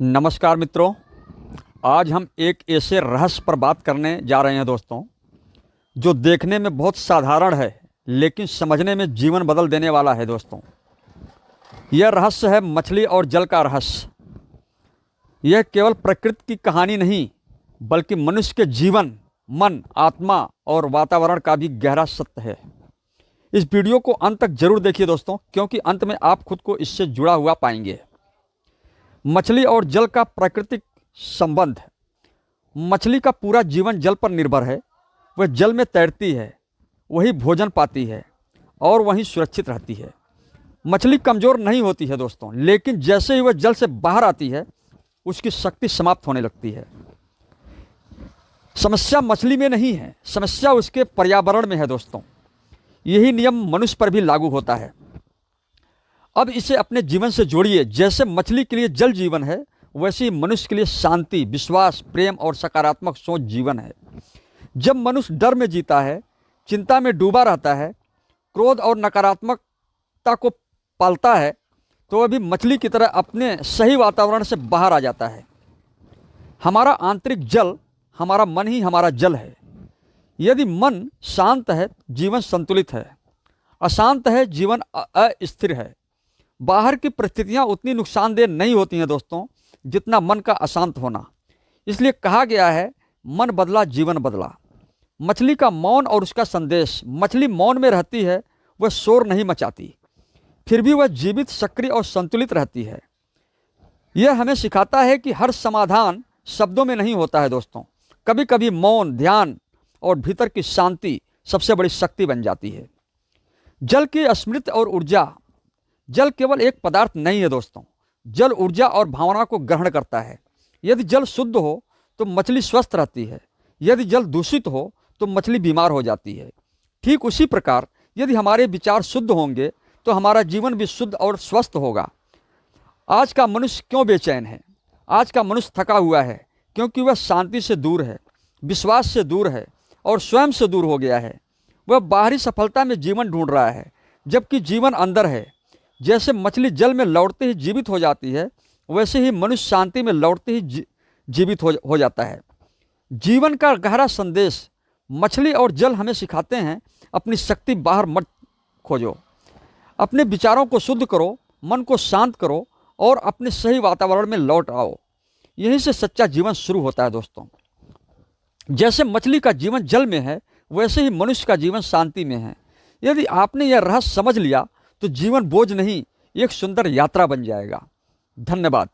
नमस्कार मित्रों। आज हम एक ऐसे रहस्य पर बात करने जा रहे हैं दोस्तों, जो देखने में बहुत साधारण है लेकिन समझने में जीवन बदल देने वाला है दोस्तों। यह रहस्य है मछली और जल का रहस्य। यह केवल प्रकृति की कहानी नहीं बल्कि मनुष्य के जीवन, मन, आत्मा और वातावरण का भी गहरा सत्य है। इस वीडियो को अंत तक जरूर देखिए दोस्तों, क्योंकि अंत में आप खुद को इससे जुड़ा हुआ पाएंगे। मछली और जल का प्राकृतिक संबंध। मछली का पूरा जीवन जल पर निर्भर है। वह जल में तैरती है, वही भोजन पाती है और वहीं सुरक्षित रहती है। मछली कमज़ोर नहीं होती है दोस्तों, लेकिन जैसे ही वह जल से बाहर आती है उसकी शक्ति समाप्त होने लगती है। समस्या मछली में नहीं है, समस्या उसके पर्यावरण में है दोस्तों। यही नियम मनुष्य पर भी लागू होता है। अब इसे अपने जीवन से जोड़िए। जैसे मछली के लिए जल जीवन है, वैसे ही मनुष्य के लिए शांति, विश्वास, प्रेम और सकारात्मक सोच जीवन है। जब मनुष्य डर में जीता है, चिंता में डूबा रहता है, क्रोध और नकारात्मकता को पालता है, तो वह भी मछली की तरह अपने सही वातावरण से बाहर आ जाता है। हमारा आंतरिक जल, हमारा मन ही हमारा जल है। यदि मन शांत है, जीवन संतुलित है। अशांत है, जीवन अस्थिर है। बाहर की परिस्थितियाँ उतनी नुकसानदेह नहीं होती हैं दोस्तों, जितना मन का अशांत होना। इसलिए कहा गया है, मन बदला जीवन बदला। मछली का मौन और उसका संदेश। मछली मौन में रहती है, वह शोर नहीं मचाती, फिर भी वह जीवित, सक्रिय और संतुलित रहती है। यह हमें सिखाता है कि हर समाधान शब्दों में नहीं होता है दोस्तों। कभी कभी मौन, ध्यान और भीतर की शांति सबसे बड़ी शक्ति बन जाती है। जल की स्मृति और ऊर्जा। जल केवल एक पदार्थ नहीं है दोस्तों, जल ऊर्जा और भावना को ग्रहण करता है। यदि जल शुद्ध हो तो मछली स्वस्थ रहती है, यदि जल दूषित हो तो मछली बीमार हो जाती है। ठीक उसी प्रकार यदि हमारे विचार शुद्ध होंगे तो हमारा जीवन भी शुद्ध और स्वस्थ होगा। आज का मनुष्य क्यों बेचैन है? आज का मनुष्य थका हुआ है क्योंकि वह शांति से दूर है, विश्वास से दूर है और स्वयं से दूर हो गया है। वह बाहरी सफलता में जीवन ढूंढ रहा है, जबकि जीवन अंदर है। जैसे मछली जल में लौटते ही जीवित हो जाती है, वैसे ही मनुष्य शांति में लौटते ही जीवित हो जाता है। जीवन का गहरा संदेश। मछली और जल हमें सिखाते हैं, अपनी शक्ति बाहर मत खोजो। अपने विचारों को शुद्ध करो, मन को शांत करो और अपने सही वातावरण में लौट आओ। यहीं से सच्चा जीवन शुरू होता है दोस्तों। जैसे मछली का जीवन जल में है, वैसे ही मनुष्य का जीवन शांति में है। यदि आपने यह रहस्य समझ लिया तो जीवन बोझ नहीं, एक सुंदर यात्रा बन जाएगा। धन्यवाद।